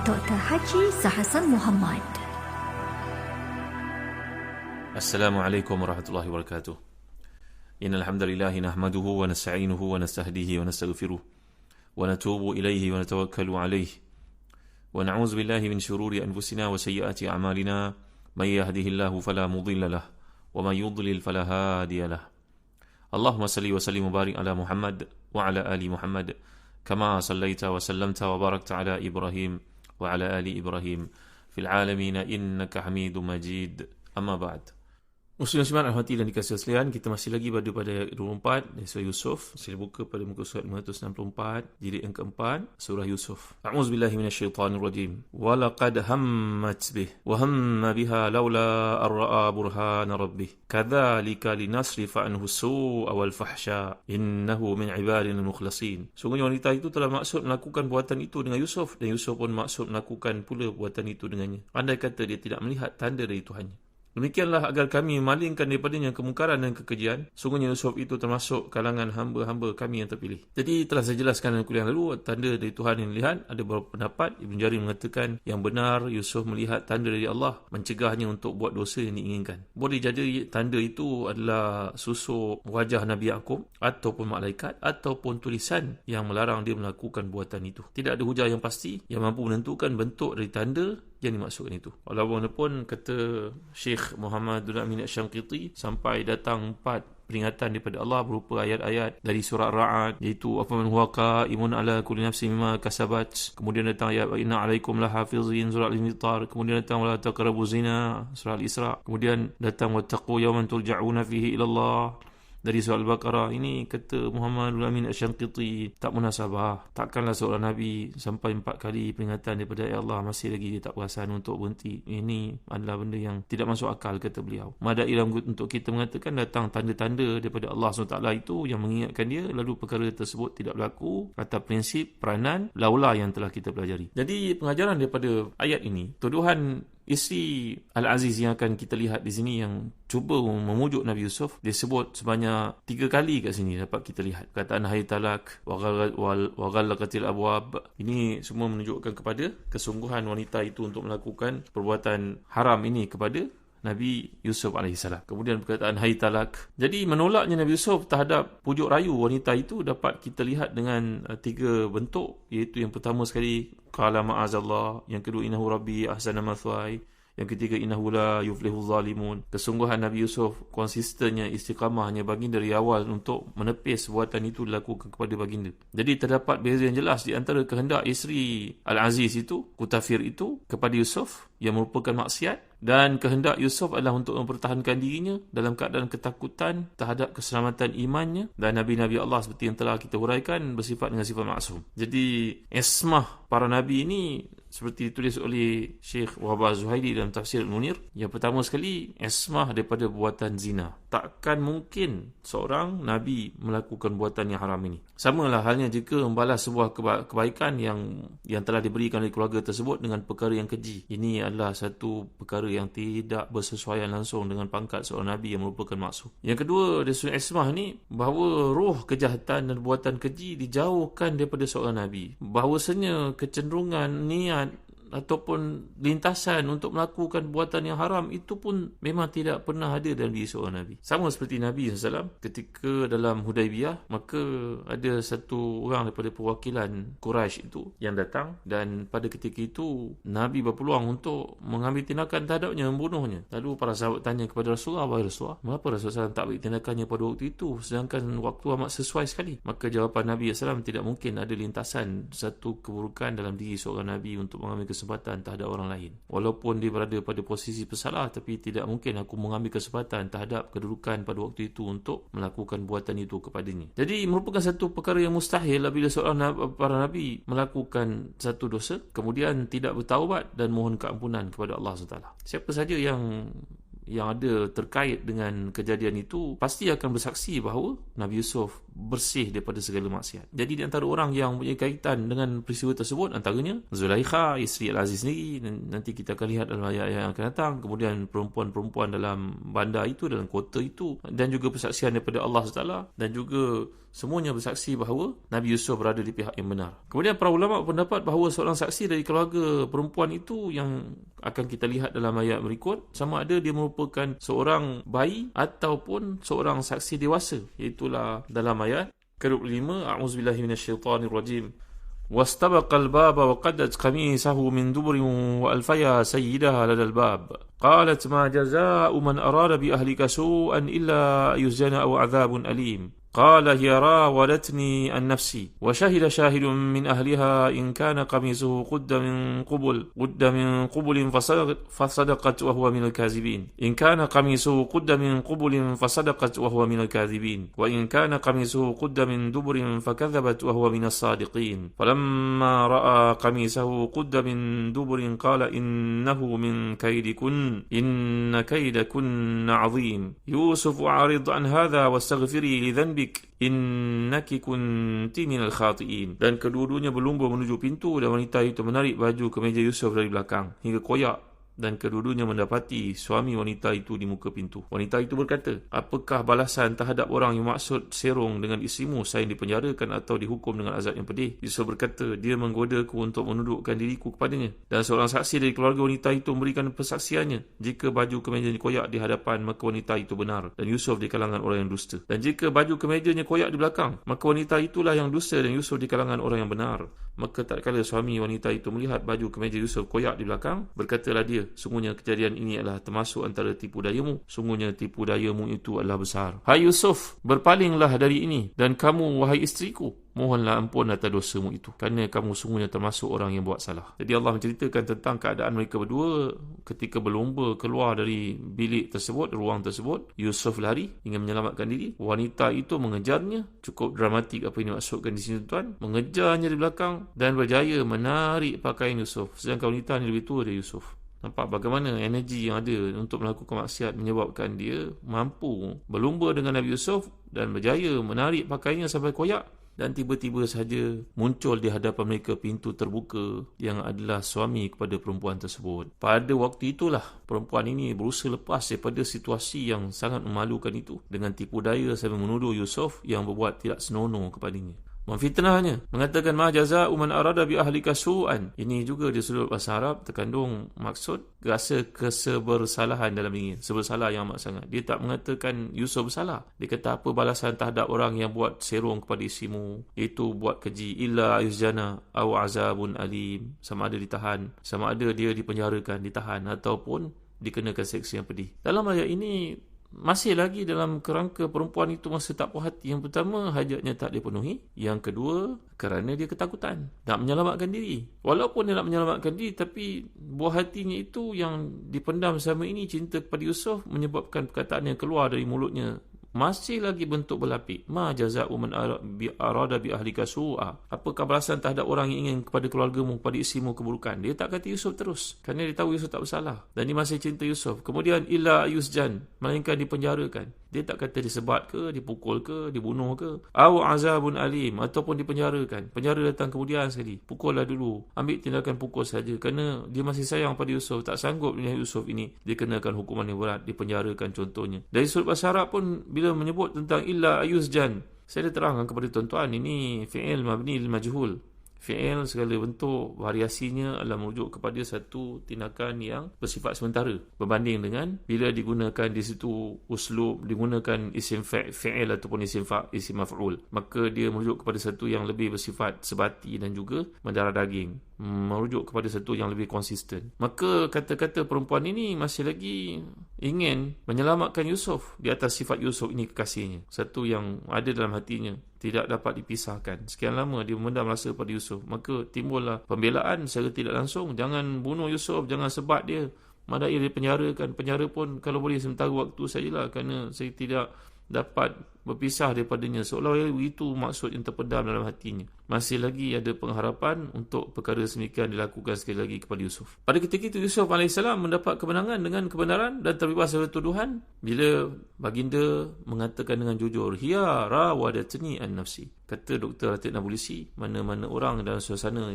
Dr. Haji Sahasan Muhammad. Assalamualaikum warahmatullahi wabarakatuh. Innal hamdalillah nahmaduhu wa nasta'inuhu wa nastahdihi wa nastaghfiruh wa natubu ilayhi wa natawakkalu alayhi wa na'udzu billahi min shururi anfusina wa sayyiati a'malina may yahdihillahu fala mudilla lahu wa may yudlil fala hadiya lahu. Allahumma salli wa sallim wa barik ala Muhammad wa ala ali Muhammad kama sallaita wa sallamta wa barakta ala Ibrahim wa ala ali Ibrahim fil alamin innaka Hamidum Majid. Amma ba'd. Muslim-Muslimat al-Hati dan dikasihi sekalian, kita masih lagi pada ayat 24 dari surah Yusuf. Sila buka pada muka surat 564, jilid yang keempat, surah Yusuf. A'udzubillahi minasyaitanirrajim. Wa laqad hammat bih wa hamma biha laula ar-ra'a burhana rabbih. Kadzalika linasrifa anhu as-su'a wal fahsya. Innahu min ibadina al-mukhlasin. Sungguhnya wanita itu telah maksud melakukan buatan itu dengan Yusuf, dan Yusuf pun maksud melakukan pula buatan itu dengannya. Andai kata dia tidak melihat tanda dari Tuhannya. Demikianlah agar kami malingkan daripadanya kemungkaran dan kekejian. Sungguhnya Yusuf itu termasuk kalangan hamba-hamba kami yang terpilih. Jadi telah saya jelaskan dalam kuliah lalu, tanda dari Tuhan yang dilihat. Ada beberapa pendapat. Ibn Jarir mengatakan yang benar Yusuf melihat tanda dari Allah, mencegahnya untuk buat dosa yang diinginkan. Boleh jadi tanda itu adalah susuk wajah Nabi Yaqub, ataupun malaikat, ataupun tulisan yang melarang dia melakukan buatan itu. Tidak ada hujah yang pasti yang mampu menentukan bentuk dari tanda yang dimaksudkan itu. Walaupun kata Syekh Muhammad Amin Asy-Syanqiti, sampai datang 4 peringatan daripada Allah berupa ayat-ayat dari surah Ra'ad, iaitu afaman huwa qa'imun ala kulli nafsin mimma kasabat. Kemudian datang ayat inna 'alaikum lahafizin, surah Al-Infitar. Kemudian datang wala taqrabu zina, surah Al-Isra. Kemudian datang wattaqu yawman turja'una fihi ila Allah, dari surah Al-Baqarah. Ini kata Muhammad Amin Asy-Syanqiti, tak munasabah. Takkanlah seorang Nabi sampai 4 kali peringatan daripada Allah masih lagi dia tak perasan untuk berhenti. Ini adalah benda yang tidak masuk akal, kata beliau. Madailah untuk kita mengatakan datang tanda-tanda daripada Allah SWT itu yang mengingatkan dia, lalu perkara tersebut tidak berlaku atas prinsip peranan laula yang telah kita pelajari. Jadi pengajaran daripada ayat ini, tuduhan isteri Al-Aziz yang akan kita lihat di sini yang cuba memujuk Nabi Yusuf, disebut sebanyak 3 kali kat sini dapat kita lihat. Perkataan hai talak wa ghallaqatil abwab. Ini semua menunjukkan kepada kesungguhan wanita itu untuk melakukan perbuatan haram ini kepada Nabi Yusuf AS. Kemudian perkataan hai talak. Jadi menolaknya Nabi Yusuf terhadap pujuk rayu wanita itu dapat kita lihat dengan 3 bentuk, iaitu yang pertama sekali qala ma'azallah, yang kedua innahu rabbi ahsana mathwaya, yang ketiga innahu la yuflihu zalimun. Kesungguhan Nabi Yusuf, konsistennya, istiqamahnya baginda dari awal untuk menepis buatan itu dilakukan kepada baginda. Jadi terdapat beza yang jelas di antara kehendak isteri Al-Aziz itu, Kutafir itu, kepada Yusuf yang merupakan maksiat, dan kehendak Yusuf adalah untuk mempertahankan dirinya dalam keadaan ketakutan terhadap keselamatan imannya, dan Nabi-Nabi Allah seperti yang telah kita huraikan bersifat dengan sifat maksum. Jadi ismah para Nabi ini seperti ditulis oleh Syekh Wahbah Zuhaili dalam tafsir Al-Munir. Yang pertama sekali, ismah daripada buatan zina. Takkan mungkin seorang Nabi melakukan buatan yang haram ini. Samalah halnya jika membalas sebuah kebaikan yang telah diberikan oleh keluarga tersebut dengan perkara yang keji. Ini adalah satu perkara yang tidak bersesuaian langsung dengan pangkat seorang Nabi yang merupakan maksum. Yang kedua, dari sudut ismah ni, bahawa roh kejahatan dan buatan keji dijauhkan daripada seorang Nabi. Bahawasanya kecenderungan, niat ataupun lintasan untuk melakukan buatan yang haram itu pun memang tidak pernah ada dalam diri seorang Nabi. Sama seperti Nabi SAW ketika dalam Hudaibiyah, maka ada satu orang daripada perwakilan Quraisy itu yang datang, dan pada ketika itu Nabi berpeluang untuk mengambil tindakan terhadapnya, membunuhnya. Lalu para sahabat tanya kepada Rasulullah, wahai Rasulullah, mengapa Rasulullah SAW tak ambil tindakannya pada waktu itu sedangkan waktu amat sesuai sekali? Maka jawapan Nabi SAW, tidak mungkin ada lintasan satu keburukan dalam diri seorang Nabi untuk mengambil kesempatan terhadap orang lain. Walaupun dia berada pada posisi pesalah, tapi tidak mungkin aku mengambil kesempatan terhadap kedudukan pada waktu itu untuk melakukan buatan itu kepadanya. Jadi merupakan satu perkara yang mustahil apabila seorang para Nabi melakukan satu dosa kemudian tidak bertaubat dan mohon keampunan kepada Allah SWT. Siapa saja yang yang ada terkait dengan kejadian itu pasti akan bersaksi bahawa Nabi Yusuf bersih daripada segala maksiat. Jadi di antara orang yang punya kaitan dengan peristiwa tersebut antaranya Zulaikha, isteri Al-Aziz sendiri, nanti kita akan lihat dalam ayat yang akan datang, kemudian perempuan-perempuan dalam bandar itu, dalam kota itu, dan juga persaksian daripada Allah SWT, dan juga semuanya bersaksi bahawa Nabi Yusuf berada di pihak yang benar. Kemudian para ulama berpendapat bahawa seorang saksi dari keluarga perempuan itu yang akan kita lihat dalam ayat berikut, sama ada dia merupakan seorang bayi ataupun seorang saksi dewasa, iaitulah dalam ayat ke-25, a'udzubillahi minasyaitonirrajim. واستبق الباب وقدت قميصه من دبر وألفيا سيدها لدى الباب قالت ما جزاء من أراد بأهلك سوءا إلا يسجن أو عذاب أليم قال هي راودتني عن نفسي وشهد شاهد من أهلها إن كان قميصه قد من قبل فصدقت وهو من الكاذبين إن كان قميصه قد من قبل فصدقت وهو من الكاذبين وإن كان قميصه قد من دبر فكذبت وهو من الصادقين فلما رأى قميصه قد من دبر قال إنه من كيدكن إن كيدكن عظيم يوسف أعرض عن هذا واستغفري لذنبك innaki kunti minal khati'in. Dan kedua-duanya berlumba menuju pintu dan wanita itu menarik baju kemeja Yusuf dari belakang hingga koyak, dan kedua-duanya mendapati suami wanita itu di muka pintu. Wanita itu berkata, apakah balasan terhadap orang yang maksud serong dengan isterimu selain dipenjarakan atau dihukum dengan azab yang pedih? Yusuf berkata, dia menggodaku untuk menundukkan diriku kepadanya. Dan seorang saksi dari keluarga wanita itu memberikan persaksiannya. Jika baju kemejanya koyak di hadapan, maka wanita itu benar, dan Yusuf di kalangan orang yang dusta. Dan jika baju kemejanya koyak di belakang, maka wanita itulah yang dusta dan Yusuf di kalangan orang yang benar. Maka tak kala suami wanita itu melihat baju kemeja Yusuf koyak di belakang, berkatalah dia, sungguhnya kejadian ini adalah termasuk antara tipu dayamu. Sungguhnya tipu dayamu itu adalah besar. Hai Yusuf, berpalinglah dari ini, dan kamu, wahai isteriku, mohonlah ampun atas dosamu itu, kerana kamu sungguhnya termasuk orang yang buat salah. Jadi Allah menceritakan tentang keadaan mereka berdua ketika berlomba keluar dari bilik tersebut, ruang tersebut. Yusuf lari ingin menyelamatkan diri. Wanita itu mengejarnya. Cukup dramatik apa yang dimaksudkan di sini tuan. Mengejarnya di belakang dan berjaya menarik pakaian Yusuf. Sedangkan wanita ini lebih tua dari Yusuf. Nampak bagaimana energi yang ada untuk melakukan maksiat menyebabkan dia mampu berlumba dengan Nabi Yusuf dan berjaya menarik pakaiannya sampai koyak. Dan tiba-tiba saja muncul di hadapan mereka pintu terbuka yang adalah suami kepada perempuan tersebut. Pada waktu itulah perempuan ini berusaha lepas daripada situasi yang sangat memalukan itu dengan tipu daya sambil menuduh Yusuf yang berbuat tidak senonoh kepadanya. Memfitnahnya, mengatakan ma jaza'u man arada bi ahlika su'an. Ini juga di sudut bahasa Arab terkandung maksud rasa kesebersalahan dalam diri, sebersalah yang amat sangat. Dia tak mengatakan Yusuf bersalah. Dia kata apa balasan terhadap orang yang buat serong kepada isimu, itu buat keji, illa yuzjana aw azabun alim, sama ada ditahan, sama ada dia dipenjarakan, ditahan, ataupun dikenakan seksa yang pedih. Dalam ayat ini masih lagi dalam kerangka perempuan itu masih tak puas hati. Yang pertama, hajatnya tak dipenuhi. Yang kedua, kerana dia ketakutan nak menyelamatkan diri. Walaupun dia nak menyelamatkan diri, tapi buah hatinya itu yang dipendam selama ini, cinta kepada Yusuf, menyebabkan perkataan yang keluar dari mulutnya masih lagi bentuk berlapik. Ma jaza'u man arada bi ahlika su'a. Apakah balasan terhadap orang yang ingin kepada keluargamu, kepada isimu keburukan? Dia tak kata Yusuf terus, kerana dia tahu Yusuf tak bersalah dan dia masih cinta Yusuf. Kemudian illa yusjan, melainkan dipenjarakan. Dia tak kata disebat ke, dipukul ke, dibunuh ke. Aw azabun alim, ataupun dipenjarakan. Penjara datang kemudian sekali. Pukullah dulu, ambil tindakan pukul saja, kerana dia masih sayang pada Yusuf, tak sanggup dengan Yusuf ini dikenakan hukuman yang berat, dipenjarakan contohnya. Dari sudut bahasa Arab pun bila menyebut tentang illa ayuzjan, saya dah terangkan kepada tuan-tuan, ini fi'il mabni lil majhul. Fi'il segala bentuk variasinya adalah merujuk kepada satu tindakan yang bersifat sementara, berbanding dengan bila digunakan di situ uslub, digunakan isim fi'il ataupun isim maf'ul, maka dia merujuk kepada satu yang lebih bersifat sebati dan juga mendarah daging, merujuk kepada satu yang lebih konsisten. Maka kata-kata perempuan ini masih lagi ingin menyelamatkan Yusuf di atas sifat Yusuf ini, kekasihnya, satu yang ada dalam hatinya, tidak dapat dipisahkan. Sekian lama dia memendam rasa pada Yusuf. Maka timbullah pembelaan secara tidak langsung. Jangan bunuh Yusuf, jangan sebat dia. Madail dipenjarakan. Penjara pun kalau boleh sementara waktu sajalah, kerana saya tidak dapat berpisah daripadanya, seolah-olah itu maksud yang terpendam dalam hatinya. Masih lagi ada pengharapan untuk perkara semikian dilakukan sekali lagi kepada Yusuf. Pada ketika itu Yusuf AS mendapat kemenangan dengan kebenaran dan terbebas dari tuduhan bila baginda mengatakan dengan jujur, hiya rawadatni an nafsi. Kata Dr. Atik Nabulsi, mana-mana orang dalam suasana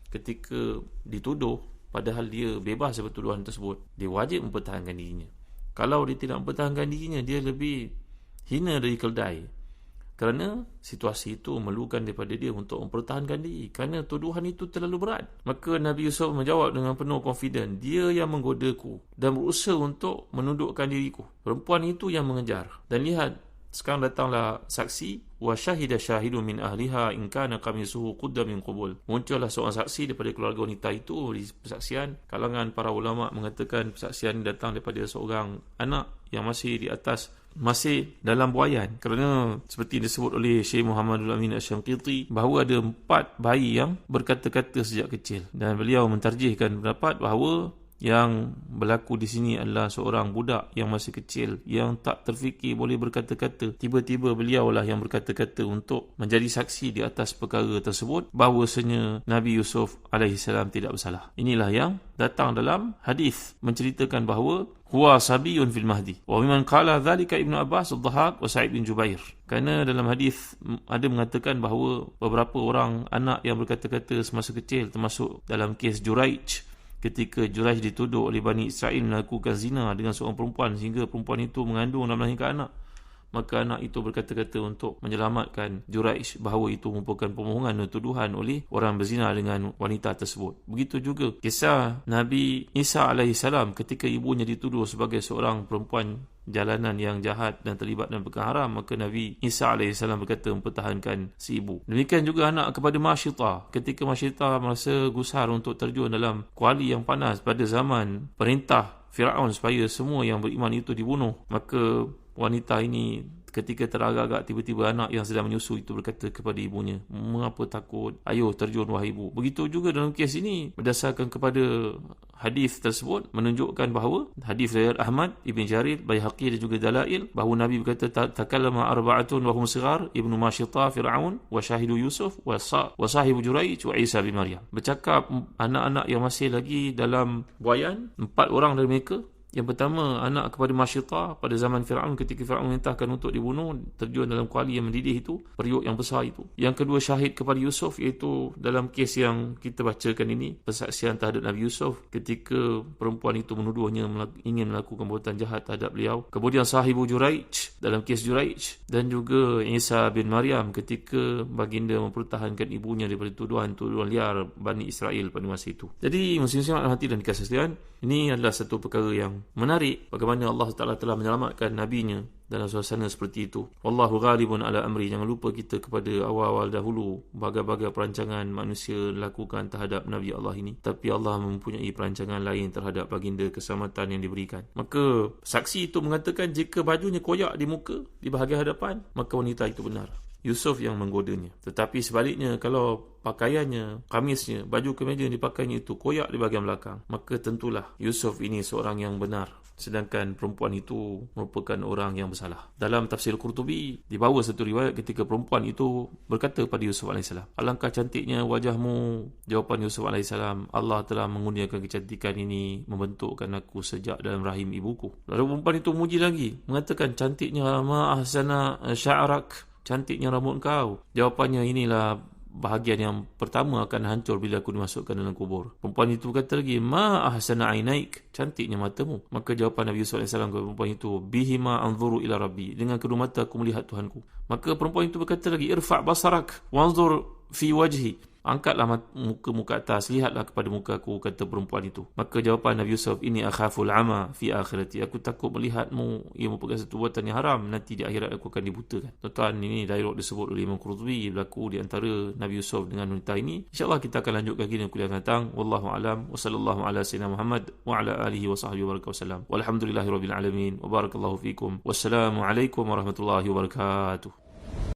ketika dituduh padahal dia bebas dari tuduhan tersebut, dia wajib mempertahankan dirinya. Kalau dia tidak mempertahankan dirinya, dia lebih hina dari keldai, kerana situasi itu memerlukan daripada dia untuk mempertahankan diri, kerana tuduhan itu terlalu berat. Maka Nabi Yusuf menjawab dengan penuh confident, dia yang menggodaku dan berusaha untuk menundukkan diriku. Perempuan itu yang mengejar. Dan lihat, sekarang datanglah saksi, wa syahida syahidun min ahliha in kana qamisuhu qudda min qubul. Muncullah seorang saksi daripada keluarga wanita itu di persaksian. Kalangan para ulama mengatakan persaksian datang daripada seorang anak yang masih di atas, masih dalam buayan, kerana seperti disebut oleh Syekh Muhammadul Amin Asy-Syamqiti bahawa ada 4 bayi yang berkata-kata sejak kecil, dan beliau mentarjihkan pendapat bahawa yang berlaku di sini adalah seorang budak yang masih kecil yang tak terfikir boleh berkata-kata. Tiba-tiba beliaulah yang berkata-kata untuk menjadi saksi di atas perkara tersebut bahawasanya Nabi Yusuf AS tidak bersalah. Inilah yang datang dalam hadis menceritakan bahawa huwa sabiyun fil mahdi wa mimman qala dhalika Ibnu Abbas, Ad-Dhahhak wa Sa'id bin Jubair. Kerana dalam hadis ada mengatakan bahawa beberapa orang anak yang berkata-kata semasa kecil, termasuk dalam kes Juraij, ketika Juraij dituduh oleh Bani Israel melakukan zina dengan seorang perempuan sehingga perempuan itu mengandung dan melahirkan anak. Maka anak itu berkata-kata untuk menyelamatkan Juraij bahawa itu merupakan pembohongan dan tuduhan oleh orang berzina dengan wanita tersebut. Begitu juga kisah Nabi Isa AS ketika ibunya dituduh sebagai seorang perempuan jalanan yang jahat dan terlibat dalam perkara haram, maka Nabi Isa AS berkata mempertahankan si ibu. Demikian juga anak kepada Masyitah, ketika Masyitah merasa gusar untuk terjun dalam kuali yang panas pada zaman perintah Firaun supaya semua yang beriman itu dibunuh, maka wanita ini ketika teragak-agak, tiba-tiba anak yang sedang menyusu itu berkata kepada ibunya, mengapa takut? Ayo terjun wahai ibu. Begitu juga dalam kes ini, berdasarkan kepada hadis tersebut, menunjukkan bahawa hadis riwayat Ahmad, Ibn Jarir, Baihaqi dan juga Dalail, bahawa Nabi berkata takallama arba'atun wa hum sighar, Ibnu Masyitah Fir'aun wa syahidu Yusuf wa sahibu Juraij wa Isa bin Maryam. Bercakap anak-anak yang masih lagi dalam buayan, 4 orang dari mereka. Yang pertama, anak kepada Masyitah pada zaman Fir'aun, ketika Fir'aun memerintahkan untuk dibunuh, terjun dalam kuali yang mendidih itu, periuk yang besar itu. Yang kedua, syahid kepada Yusuf, iaitu dalam kes yang kita bacakan ini, persaksian terhadap Nabi Yusuf ketika perempuan itu menuduhnya ingin melakukan perbuatan jahat terhadap beliau. Kemudian sahibu Juraij, dalam kes Juraij, dan juga Isa bin Maryam ketika baginda mempertahankan ibunya daripada tuduhan-tuduhan liar Bani Israel pada masa itu. Jadi muslim-muslimat dalam hati dan dikasih sekalian, ini adalah satu perkara yang menarik, bagaimana Allah Ta'ala telah menyelamatkan nabinya dalam suasana seperti itu. Wallahu ghalibun ala amri. Jangan lupa kita kepada awal-awal dahulu bagai-bagai perancangan manusia lakukan terhadap Nabi Allah ini, tapi Allah mempunyai perancangan lain terhadap baginda keselamatan yang diberikan. Maka saksi itu mengatakan jika bajunya koyak di muka, di bahagian hadapan, maka wanita itu benar, Yusuf yang menggodanya. Tetapi sebaliknya, kalau pakaiannya, kamisnya, baju kemeja yang dipakainya itu koyak di bahagian belakang, maka tentulah Yusuf ini seorang yang benar, sedangkan perempuan itu merupakan orang yang bersalah. Dalam tafsir Qurtubi dibawa satu riwayat ketika perempuan itu berkata pada Yusuf AS, alangkah cantiknya wajahmu. Jawapan Yusuf AS, Allah telah mengurniakan kecantikan ini membentukkan aku sejak dalam rahim ibuku. Lalu perempuan itu memuji lagi, mengatakan cantiknya ma ahsana sya'rak, cantiknya rambut kau. Jawapannya, inilah bahagian yang pertama akan hancur bila aku dimasukkan dalam kubur. Perempuan itu berkata lagi, ma ahsana ainaik, cantiknya matamu. Maka jawapan Nabi Yusuf AS kepada perempuan itu, bihima anzuru ila rabbi, dengan kedua mata aku melihat Tuhanku. Maka perempuan itu berkata lagi, irfa' basarak wanzur fi wajhi, angkatlah muka atas, lihatlah kepada muka aku, kata perempuan itu. Maka jawapan Nabi Yusuf, ini akhaful ama fi akhirati, aku takut melihatmu, ia merupakan satu perbuatan yang haram, nanti di akhirat aku akan dibutakan. Tuan-tuan, ini dialog disebut oleh Imam Qurtubi, berlaku di antara Nabi Yusuf dengan wanita ini. InsyaAllah kita akan lanjutkan lagi dalam kuliah datang. Wallahu alam, wa sallallahu ala sayyidina Muhammad wa ala alihi wa sahbihi wa baraka wasallam. Walhamdulillahi rabbil alamin, wa barakallahu fikum. Wassalamu alaikum warahmatullahi wabarakatuh.